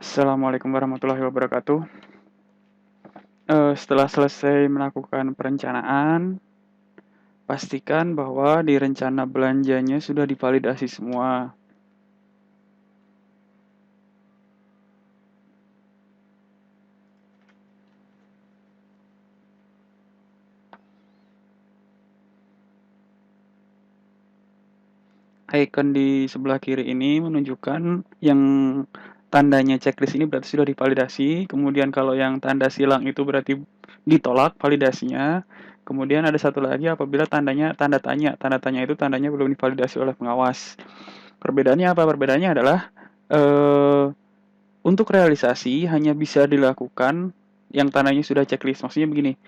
Assalamualaikum warahmatullahi wabarakatuh. Setelah selesai melakukan perencanaan, pastikan bahwa di rencana belanjanya sudah divalidasi semua. Icon di sebelah kiri ini menunjukkan yang tandanya checklist ini berarti sudah divalidasi. Kemudian kalau yang tanda silang itu berarti ditolak validasinya. Kemudian ada satu lagi apabila tandanya tanda tanya. Tanda tanya itu tandanya belum divalidasi oleh pengawas. Perbedaannya apa? Perbedaannya adalah eh, untuk realisasi hanya bisa dilakukan yang tandanya sudah checklist. Maksudnya begini,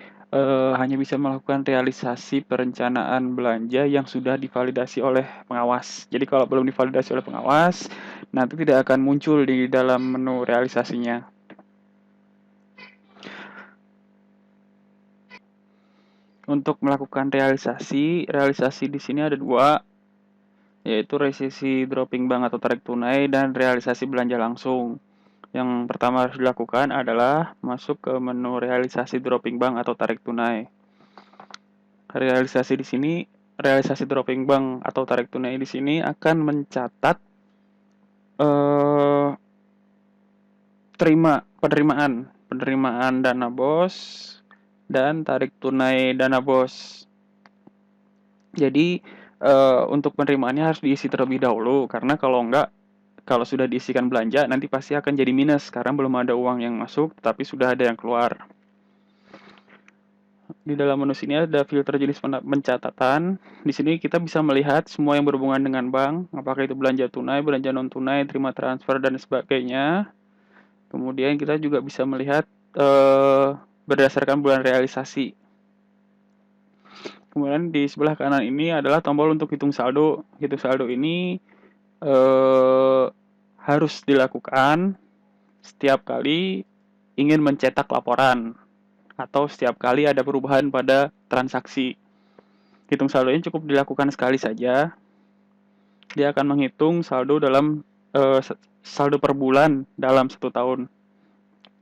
hanya bisa melakukan realisasi perencanaan belanja yang sudah divalidasi oleh pengawas. Jadi kalau belum divalidasi oleh pengawas, nanti tidak akan muncul di dalam menu realisasinya. Untuk melakukan realisasi di sini ada dua, yaitu realisasi dropping bank atau tarik tunai dan realisasi belanja langsung. Yang pertama harus dilakukan adalah masuk ke menu realisasi dropping bank atau tarik tunai. Realisasi di sini, realisasi dropping bank atau tarik tunai di sini akan mencatat eh, penerimaan dana bos dan tarik tunai dana bos. Jadi untuk penerimaannya harus diisi terlebih dahulu karena kalau sudah diisikan belanja nanti pasti akan jadi minus karena belum ada uang yang masuk tapi sudah ada yang keluar. Di dalam menu sini ada filter jenis pencatatan. Di sini kita bisa melihat semua yang berhubungan dengan bank, apakah itu belanja tunai, belanja non tunai, terima transfer dan sebagainya. Kemudian kita juga bisa melihat berdasarkan bulan realisasi. Kemudian di sebelah kanan ini adalah tombol untuk hitung saldo. Hitung saldo ini harus dilakukan setiap kali ingin mencetak laporan atau setiap kali ada perubahan pada transaksi. Hitung saldonya cukup dilakukan sekali saja. Dia akan menghitung saldo dalam saldo per bulan dalam 1 tahun.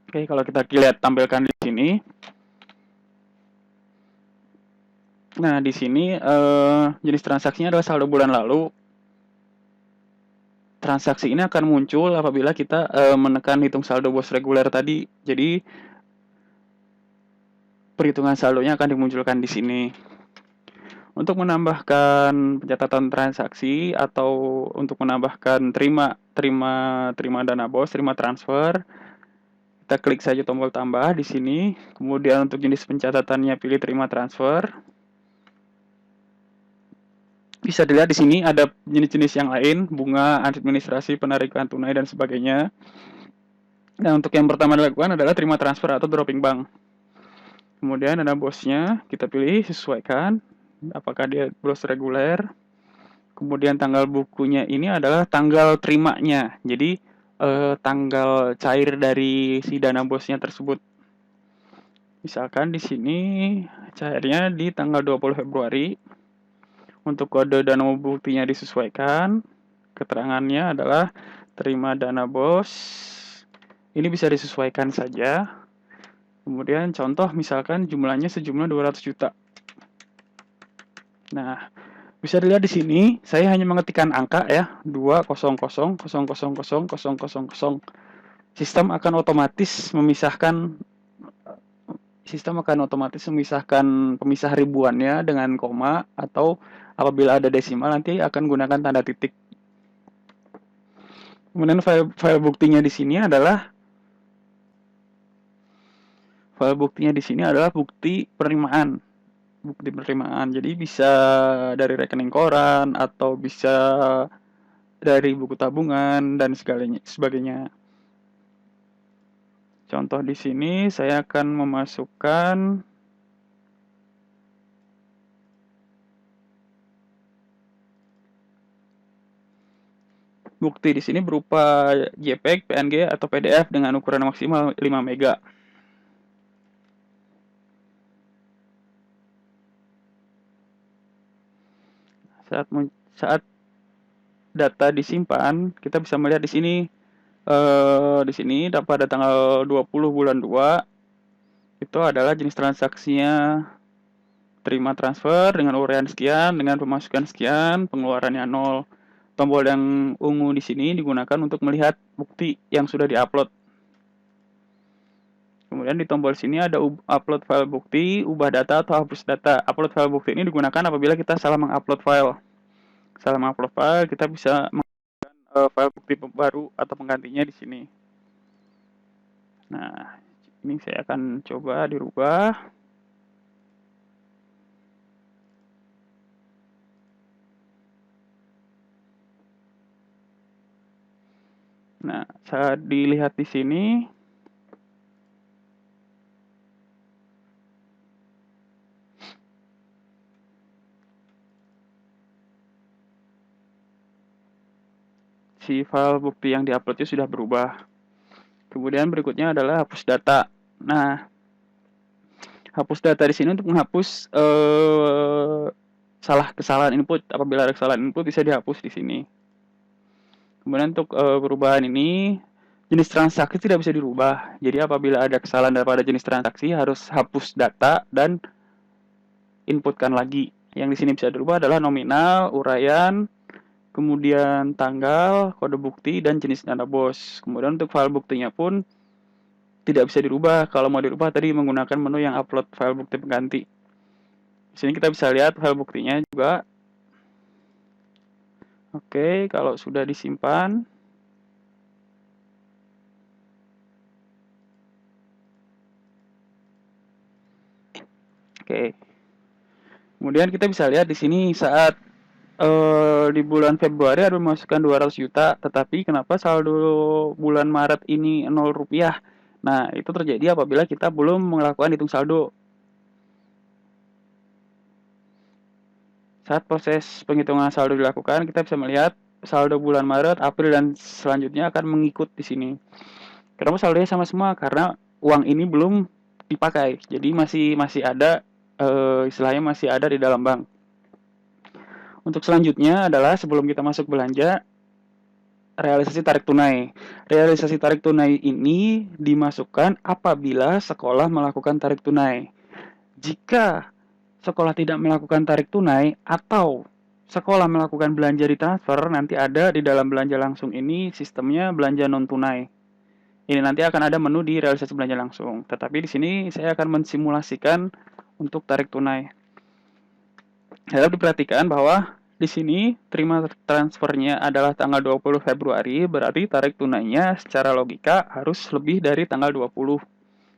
Oke, kalau kita lihat tampilkan di sini. Nah, di sini jenis transaksinya adalah saldo bulan lalu. Transaksi ini akan muncul apabila kita menekan hitung saldo bos reguler tadi. Jadi perhitungan saldonya akan dimunculkan di sini. Untuk menambahkan pencatatan transaksi atau untuk menambahkan terima dana bos, terima transfer, kita klik saja tombol tambah di sini. Kemudian untuk jenis pencatatannya pilih terima transfer. Bisa dilihat di sini ada jenis-jenis yang lain, bunga, administrasi, penarikan tunai dan sebagainya. Nah, untuk yang pertama dilakukan adalah terima transfer atau dropping bank. Kemudian ada bosnya, kita pilih sesuaikan apakah dia bos reguler. Kemudian tanggal bukunya ini adalah tanggal terimanya. Jadi tanggal cair dari si dana bosnya tersebut. Misalkan di sini cairnya di tanggal 20 Februari. Untuk kode dan nomor buktinya disesuaikan. Keterangannya adalah terima dana bos. Ini bisa disesuaikan saja. Kemudian contoh misalkan jumlahnya sejumlah 200 juta. Nah, bisa dilihat di sini, saya hanya mengetikkan angka ya, 200000000. Sistem akan otomatis memisahkan pemisah ribuannya dengan koma atau apabila ada desimal nanti akan gunakan tanda titik. Kemudian file buktinya di sini adalah bukti penerimaan. Jadi bisa dari rekening koran atau bisa dari buku tabungan dan sebagainya. Contoh di sini saya akan memasukkan bukti di sini berupa JPEG, PNG atau PDF dengan ukuran maksimal 5 MB. Saat data disimpan, kita bisa melihat di sini di sini pada tanggal 20 bulan 2 itu adalah jenis transaksinya terima transfer dengan uraian sekian, dengan pemasukan sekian, pengeluarannya 0. Tombol yang ungu di sini digunakan untuk melihat bukti yang sudah diupload. Kemudian di tombol sini ada upload file bukti, ubah data atau hapus data. Upload file bukti ini digunakan apabila kita salah mengupload file. Salah mengupload file, kita bisa menggunakan file bukti baru atau penggantinya di sini. Nah, ini saya akan coba dirubah. Nah, saat dilihat di sini, si file bukti yang diuploadnya sudah berubah. Kemudian berikutnya adalah hapus data. Nah, hapus data di sini untuk menghapus kesalahan input. Apabila ada kesalahan input bisa dihapus di sini. Kemudian untuk perubahan ini, jenis transaksi tidak bisa dirubah. Jadi apabila ada kesalahan daripada jenis transaksi harus hapus data dan inputkan lagi. Yang di sini bisa dirubah adalah nominal, uraian, kemudian tanggal, kode bukti, dan jenis dana bos. Kemudian untuk file buktinya pun tidak bisa dirubah. Kalau mau dirubah tadi menggunakan menu yang upload file bukti pengganti. Di sini kita bisa lihat file buktinya juga. Oke, kalau sudah disimpan. Oke. Kemudian kita bisa lihat di sini saat di bulan Februari ada memasukkan 200 juta, tetapi kenapa saldo bulan Maret ini 0 rupiah? Nah, itu terjadi apabila kita belum melakukan hitung saldo. Saat proses penghitungan saldo dilakukan, kita bisa melihat saldo bulan Maret, April, dan selanjutnya akan mengikut di sini. Kenapa saldonya sama semua? Karena uang ini belum dipakai, jadi masih ada, istilahnya masih ada di dalam bank. Untuk selanjutnya adalah sebelum kita masuk belanja, realisasi tarik tunai. Realisasi tarik tunai ini dimasukkan apabila sekolah melakukan tarik tunai. Jika sekolah tidak melakukan tarik tunai atau sekolah melakukan belanja di transfer, nanti ada di dalam belanja langsung ini sistemnya belanja non tunai. Ini nanti akan ada menu di realisasi belanja langsung. Tetapi di sini saya akan mensimulasikan untuk tarik tunai. Harap diperhatikan bahwa di sini terima transfernya adalah tanggal 20 Februari, berarti tarik tunainya secara logika harus lebih dari tanggal 20.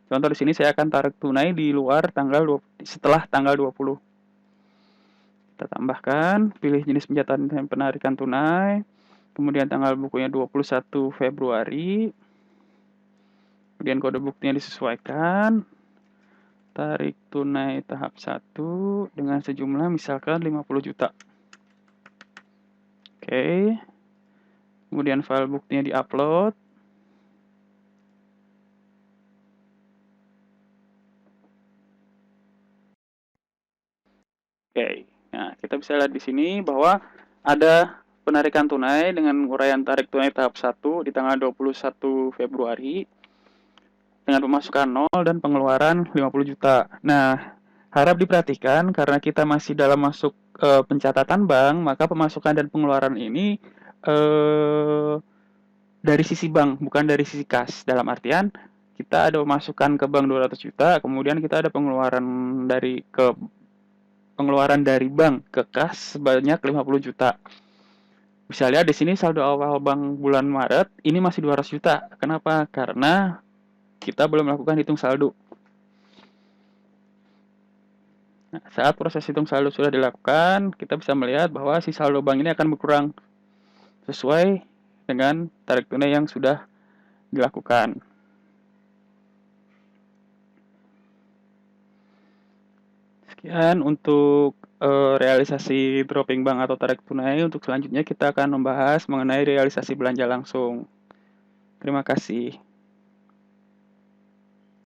Contoh di sini saya akan tarik tunai di luar setelah tanggal 20. Kita tambahkan, pilih jenis pencatatan dan penarikan tunai, kemudian tanggal bukunya 21 Februari, kemudian kode buktinya disesuaikan, tarik tunai tahap 1 dengan sejumlah misalkan 50 juta. Oke. Kemudian file buktinya diupload. Oke. Nah, kita bisa lihat di sini bahwa ada penarikan tunai dengan uraian tarik tunai tahap 1 di tanggal 21 Februari dengan pemasukan 0 dan pengeluaran 50 juta. Nah, harap diperhatikan karena kita masih dalam masuk pencatatan bank, maka pemasukan dan pengeluaran ini dari sisi bank, bukan dari sisi kas. Dalam artian, kita ada pemasukan ke bank 200 juta, kemudian kita ada pengeluaran dari bank ke kas sebanyak 50 juta. Bisa lihat di sini saldo awal bank bulan Maret ini masih 200 juta. Kenapa? Karena kita belum melakukan hitung saldo. Nah, saat proses hitung saldo sudah dilakukan, kita bisa melihat bahwa si saldo bank ini akan berkurang sesuai dengan tarik tunai yang sudah dilakukan. Sekian untuk realisasi dropping bank atau tarik tunai. Untuk selanjutnya kita akan membahas mengenai realisasi belanja langsung. Terima kasih.